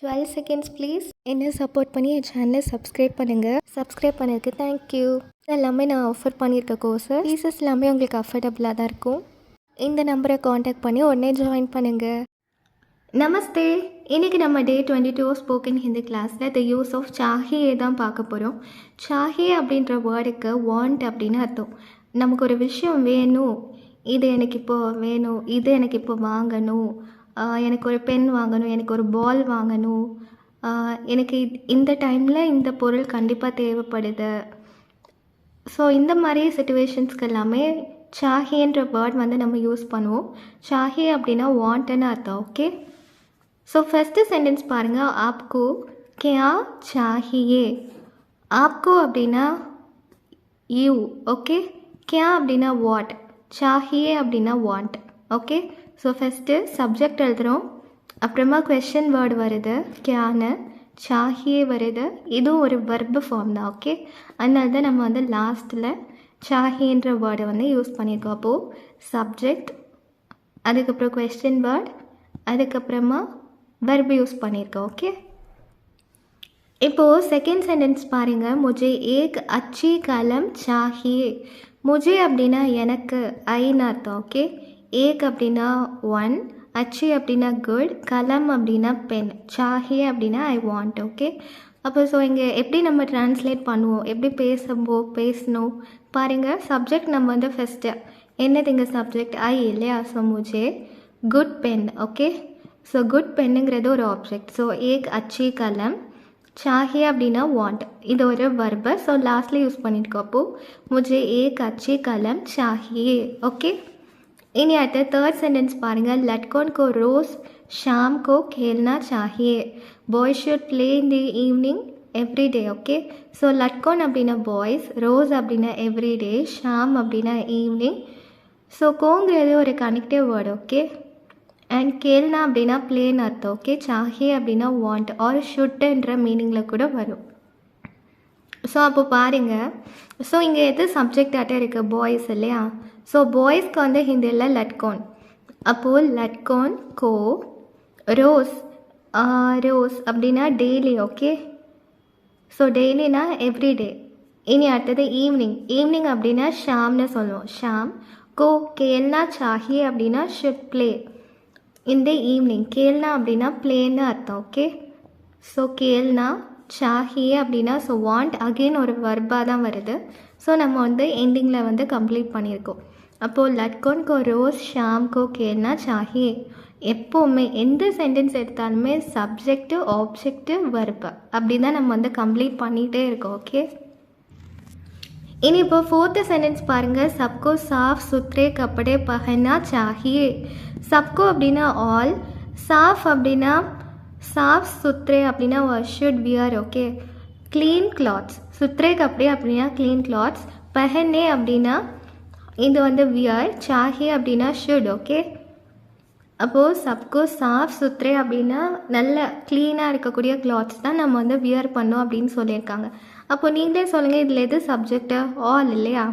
12 seconds please. என்ன support பண்ணி என் சேனலை சப்ஸ்கிரைப் பண்ணுங்கள். சப்ஸ்கிரைப் பண்ணதுக்கு தேங்க்யூ. எல்லாமே நான் ஆஃபர் பண்ணியிருக்க கோர்ஸு ஃபீஸஸ் எல்லாமே உங்களுக்கு அஃபோர்டபுளாக தான் இருக்கும். இந்த நம்பரை காண்டாக்ட் பண்ணி உடனே ஜாயின் பண்ணுங்கள். நமஸ்தே. இன்றைக்கி நம்ம டே 22 ஸ்போக்கன் ஹிந்தி கிளாஸில் த யூஸ் ஆஃப் சாஹியே தான் பார்க்க போகிறோம். சாஹியே அப்படின்ற வேர்டுக்கு வாண்ட் அப்படின்னு அர்த்தம். நமக்கு ஒரு விஷயம் வேணும், இது எனக்கு இப்போ வேணும், இது எனக்கு இப்போ வாங்கணும், எனக்கு ஒரு பென் வாங்கணும், எனக்கு ஒரு பால் வாங்கணும், எனக்கு இந்த டைமில் இந்த பொருள் கண்டிப்பாக தேவைப்படுது. ஸோ இந்த மாதிரி சிச்சுவேஷன்ஸ்க்கு எல்லாமே சாஹின்ற வேர்ட் வந்து நம்ம யூஸ் பண்ணுவோம். சாஹியே அப்படின்னா வாண்ட்டுன்னு அர்த்தம். ஓகே, ஸோ ஃபஸ்ட்டு சென்டென்ஸ் பாருங்கள். ஆப்கோ கியா சாஹியே. ஆப்கோ அப்படின்னா யூ. ஓகே, கியா அப்படின்னா வாட், சாஹியே அப்படின்னா want. Okay, so first subject எழுதுகிறோம், அப்புறமா கொஷின் வேர்டு வருது கியான்னு, சாஹியே வருது. இதுவும் ஒரு வெர்பு ஃபார்ம் தான். ஓகே, அதனால தான் நம்ம வந்து லாஸ்ட்டில் சாஹின்ற வேர்டை வந்து யூஸ் பண்ணியிருக்கோம். அப்போது சப்ஜெக்ட், அதுக்கப்புறம் கொஸ்டின் வேர்ட், அதுக்கப்புறமா வெர்பு யூஸ் பண்ணியிருக்கோம். ஓகே, இப்போது செகண்ட் சென்டென்ஸ் பாருங்கள். முஜே ஏக் அச்சி கலம் சாஹியே. முஜே அப்படின்னா எனக்கு, ஐன்னு அர்த்தம். ஓகே, ஏக் அப்படின்னா ஒன், அச்சி அப்படின்னா குட், கலம் அப்படின்னா பென், சாஹியே அப்படின்னா ஐ வாண்ட். ஓகே, அப்போ ஸோ இங்கே எப்படி நம்ம ட்ரான்ஸ்லேட் பண்ணுவோம், எப்படி பேசணும் பாருங்கள். சப்ஜெக்ட் நம்ம வந்து ஃபஸ்ட்டு என்னது இங்கே சப்ஜெக்ட் ஐ இல்லையா, ஸோ முஜே good pen. Okay, so good பென்னுங்கிறது ஒரு ஆப்ஜெக்ட். ஸோ ஏக் அச்சி கலம், சாஹியே அப்படின்னா வாண்ட், இது ஒரு வர்பு. ஸோ லாஸ்ட்ல யூஸ் பண்ணியிருக்கோம். அப்போது முஜே ஏக் அச்சி கலம் சாஹியே. ஓகே, இனி அடுத்த தேர்ட் சென்டென்ஸ் பாருங்கள். லட்கோன் கோ ரோஸ் ஷாம் கோ खेलना चाहिए. Boys should play in the evening every day. Okay, so லட்கோன் அப்படின்னா பாய்ஸ், ரோஸ் அப்படின்னா எவ்ரி டே, ஷாம் அப்படின்னா ஈவினிங். ஸோ கோங்கிறது ஒரு கனெக்டிவ் வேர்டு. ஓகே, அண்ட் கேல்னா அப்படின்னா பிளேன்னு அர்த்தம். ஓகே, சாஹியே அப்படின்னா வாண்ட் ஆர் ஷுட்ன்ற மீனிங்கில் கூட வரும். ஸோ அப்போ பாருங்கள், ஸோ இங்கே எது சப்ஜெக்டாக இருக்குது, பாய்ஸ் இல்லையா. ஸோ பாய்ஸ்க்கு வந்து ஹிந்தியில் லட்கோன். அப்போது லட்கோன் கோ ரோஸ், ரோஸ் அப்படின்னா டெய்லி. ஓகே, ஸோ டெய்லினா எவ்ரிடே. இனி அடுத்தது ஈவினிங். ஈவினிங் அப்படின்னா ஷாம்னு சொல்லுவோம். ஷாம் கோ கேல்னா சாஹியே அப்படின்னா ஷுட் ப்ளே இந்த ஈவினிங். கேல்னா அப்படின்னா பிளேன்னு அர்த்தம். ஓகே, ஸோ கேல்னா சாஹியே அப்படின்னா ஸோ வாண்ட் அகெயின் ஒரு வர்பாக தான் வருது. ஸோ நம்ம வந்து எண்டிங்கில் வந்து கம்ப்ளீட் பண்ணியிருக்கோம். அப்போது லட்கோன் கோ ரோஸ் ஷாம் கோ கேல்னா சாஹியே. எப்போவுமே எந்த சென்டென்ஸ் எடுத்தாலுமே சப்ஜெக்ட்டு ஆப்ஜெக்ட்டு வர்பு அப்படி தான் நம்ம வந்து கம்ப்ளீட் பண்ணிகிட்டே இருக்கோம். ஓகே, இனி இப்போ ஃபோர்த்து சென்டென்ஸ் பாருங்கள். சப்கோ சாஃப் சுத்ரே கப்படே பஹன்னா சாஹியே. சப்கோ அப்படின்னா ஆல், சாஃப் அப்படின்னா சாஃப், சுத்ரே அப்படின்னா should wear. Okay, clean clothes, சுத்ரே கப்படே அப்படின்னா க்ளீன் கிளாத்ஸ், பஹன்னே அப்படின்னா இது வந்து வியர், சாஹியே அப்படின்னா ஷுட். ஓகே, அப்போது சப்கோ சாஃப் சுத்ரே அப்படின்னா நல்ல க்ளீனாக இருக்கக்கூடிய கிளாத்ஸ் தான் நம்ம வந்து வியர் பண்ணோம் அப்படின்னு சொல்லியிருக்காங்க. அப்போ நீங்களே சொல்லுங்கள், இதில் எது சப்ஜெக்டு, ஆல் இல்லையா.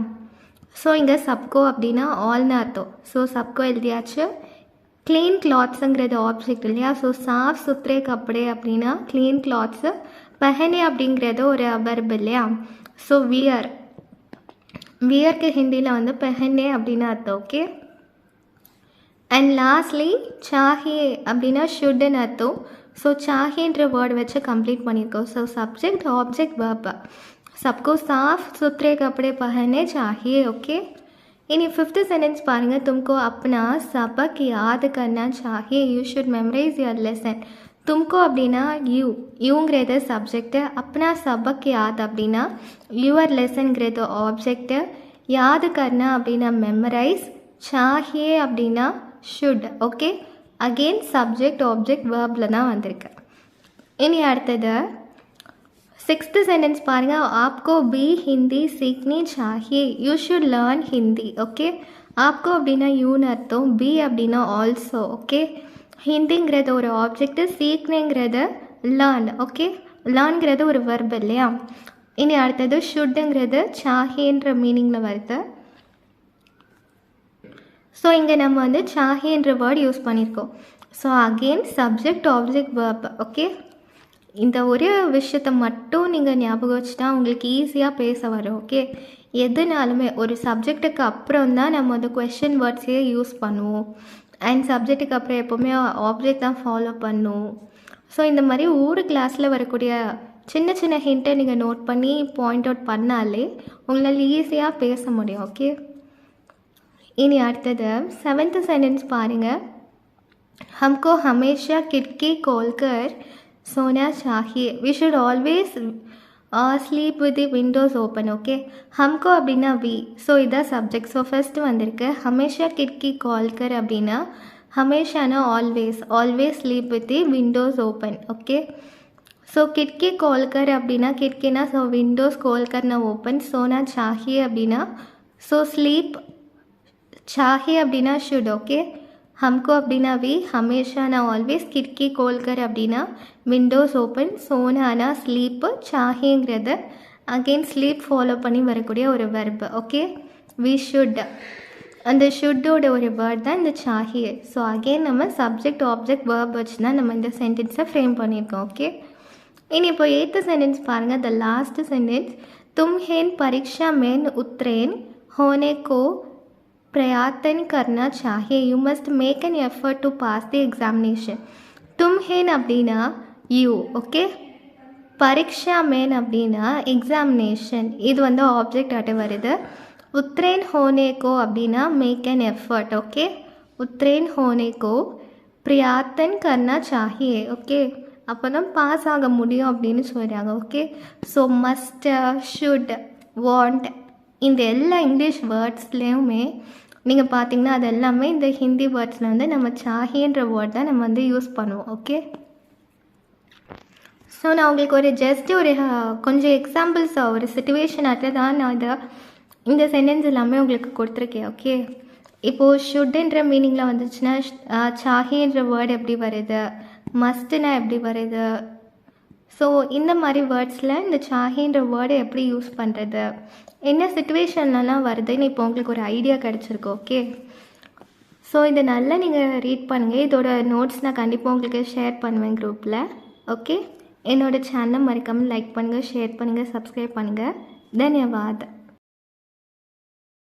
ஸோ இங்கே சப்கோ அப்படின்னா ஆல்னு அர்த்தம். ஸோ சப்கோ எழுதியாச்சு. க்ளீன் கிளாத்ஸுங்கிறது ஆப்ஜெக்ட் இல்லையா. ஸோ சாஃப் சுத்ரே கப்படே அப்படின்னா க்ளீன் கிளாத்ஸு, பஹனே அப்படிங்கிறது ஒரு வெர்ப் இல்லையா. ஸோ வியர், வியர்க்கு ஹிந்தியில் வந்து பஹனே அப்படின்னு அர்த்தம். ஓகே, அண்ட் லாஸ்ட்லி சாஹியே அப்படின்னா ஷுட்டுன்னு அர்த்தம். ஸோ சாஹின்ற வேர்டு வச்சு கம்ப்ளீட் பண்ணியிருக்கோம். So subject object verb. சப்கோ சாஃப் சுத்ரே கப்படே பஹனே சாஹியே. ஓகே, இனி ஃபிஃப்த்து சென்டென்ஸ் பாருங்கள். தும்கோ அப்னா சபக் யாத் கர்னா சாஹியே, you should memorise your lesson. தும்கோ அப்படின்னா யூ, யூங்கிறது சப்ஜெக்டு, அப்னா சபக் யாத் அப்படின்னா யுவர் லெசன்கிறது ஆப்ஜெக்டு, யாது கர்னா அப்படின்னா மெமரைஸ், சாஹியே அப்படின்னா should. Okay, again subject object வேர்பில் தான் வந்திருக்கு. இனி அடுத்தது சிக்ஸ்த்து சென்டென்ஸ் பாருங்கள். ஆப்கோ பி ஹிந்தி சீக்னி சாஹியே, you should learn Hindi. Okay, ஆப்கோ அப்படின்னா யூன்னு அர்த்தம், பி அப்படின்னா ஆல்சோ. ஓகே, ஹிந்திங்கிறது ஒரு ஆப்ஜெக்ட்டு, சீக்னேங்கிறது லேர்ன். ஓகே, லேர்ன்கிறது ஒரு வெர்ப் இல்லையா. இனி அடுத்தது ஷுட்டுங்கிறது சாஹின்ற மீனிங்கில் வருது. ஸோ இங்கே நம்ம வந்து சாஹின்ற வேர்ட் யூஸ் பண்ணியிருக்கோம். So again subject object verb. Okay, இந்த ஒரே விஷயத்த மட்டும் நீங்கள் ஞாபகம் வச்சுட்டா உங்களுக்கு ஈஸியாக பேச வரும். ஓகே, எதுனாலுமே ஒரு சப்ஜெக்ட்டுக்கு அப்புறம் தான் நம்ம வந்து கொஷின் வேர்ட்ஸையே யூஸ் பண்ணுவோம். அண்ட் சப்ஜெக்ட்டுக்கு அப்புறம் எப்போவுமே ஆப்ஜெக்ட் தான் ஃபாலோ பண்ணுவோம். ஸோ இந்த மாதிரி ஒவ்வொரு கிளாஸில் வரக்கூடிய சின்ன சின்ன ஹிண்ட்டை நீங்கள் நோட் பண்ணி பாயிண்ட் அவுட் பண்ணாலே உங்களால் ஈஸியாக பேச முடியும். ஓகே, இனி அடுத்தது 7th சென்டென்ஸ் பாருங்கள். हमको हमेशा खिड़की खोलकर सोना चाहिए. We should always sleep with the windows open. Okay, ஹம்கோ அப்படின்னா வி, ஸோ இதான் சப்ஜெக்ட். ஸோ ஃபஸ்ட்டு வந்திருக்கு ஹமேஷா கிட்கி கால்கர் அப்படின்னா ஹமேஷானா always, always sleep with the windows open. Okay, so கிட்கி கால்கர் அப்படின்னா கிட்கினா ஸோ விண்டோஸ், கோல்கர்னா ஓப்பன், சோனா சாஹி அப்படின்னா ஸோ ஸ்லீப், சாஹி அப்படின்னா ஷுட். ஓகே, हमको அப்படின்னா வி, ஹமேஷானா ஆல்வேஸ், கிட்கி கோல்கர் அப்படின்னா விண்டோஸ் ஓப்பன், சோனானா ஸ்லீப்பு, சாஹிங்கிறது அகெயின் ஸ்லீப் ஃபாலோ பண்ணி வரக்கூடிய ஒரு வெர்பு. ஓகே, வி ஷுட், அந்த ஷுட்டோட ஒரு வேர்ட் தான் இந்த சாஹி. ஸோ அகெயின் நம்ம சப்ஜெக்ட் ஆப்ஜெக்ட் வேர்ப் வச்சு தான் நம்ம இந்த சென்டென்ஸை ஃப்ரேம் பண்ணியிருக்கோம். ஓகே, இனி இப்போ 8th சென்டென்ஸ் பாருங்கள். த லாஸ்ட் சென்டென்ஸ், तुम हेन परीक्षा में उत्तीर्ण होने को प्रयत्न करना चाहिए. You must make an effort to pass the examination. तुम हेन அப்படின்னா யூ. ஓகே, பரீட்சா மேன் அப்படின்னா எக்ஸாமினேஷன், இது வந்து ஆப்ஜெக்ட் ஆட்ட வருது. உத்ரேன் ஹோனேகோ அப்படின்னா மேக் அன் எஃபர்ட். ஓகே, உத்ரேன் ஹோனேகோ பிரயத்தன் கர்னா சாஹியே. ஓகே, அப்போ தான் பாஸ் ஆக முடியும் அப்படின்னு சொல்கிறாங்க. Okay, so must, should, want, இந்த எல்லா இங்கிலீஷ் வேர்ட்ஸ்லேயுமே நீங்கள் பார்த்தீங்கன்னா அது எல்லாமே இந்த ஹிந்தி வேர்ட்ஸில் வந்து நம்ம சாஹின்ற வேர்ட் தான் நம்ம வந்து யூஸ் பண்ணுவோம். ஓகே, ஸோ நான் உங்களுக்கு ஒரு ஜஸ்ட்டு ஒரு கொஞ்சம் எக்ஸாம்பிள்ஸ், ஒரு சுச்சுவேஷன் தான் நான் இந்த சென்டென்ஸ் எல்லாமே உங்களுக்கு கொடுத்துருக்கேன். ஓகே, இப்போது ஷுட்டுன்ற மீனிங்கில் வந்துச்சுன்னா சாஹின்ற வேர்டு எப்படி வருது, மஸ்ட்டுனா எப்படி வருது, ஸோ இந்த மாதிரி வேர்ட்ஸில் இந்த சாஹின்ற வேர்டை எப்படி யூஸ் பண்ணுறது, என்ன சுச்சுவேஷன்லலாம் வருதுன்னு இப்போ உங்களுக்கு ஒரு ஐடியா கிடச்சிருக்கு. ஓகே, ஸோ இதை நல்லா நீங்கள் ரீட் பண்ணுங்கள். இதோட நோட்ஸ் நான் கண்டிப்பாக உங்களுக்கு ஷேர் பண்ணுவேன் குரூப்பில். ஓகே, என்னோடய சேனலை மறக்காமல் லைக் பண்ணுங்கள், ஷேர் பண்ணுங்கள், சப்ஸ்கிரைப் பண்ணுங்கள். தன்யவாத்.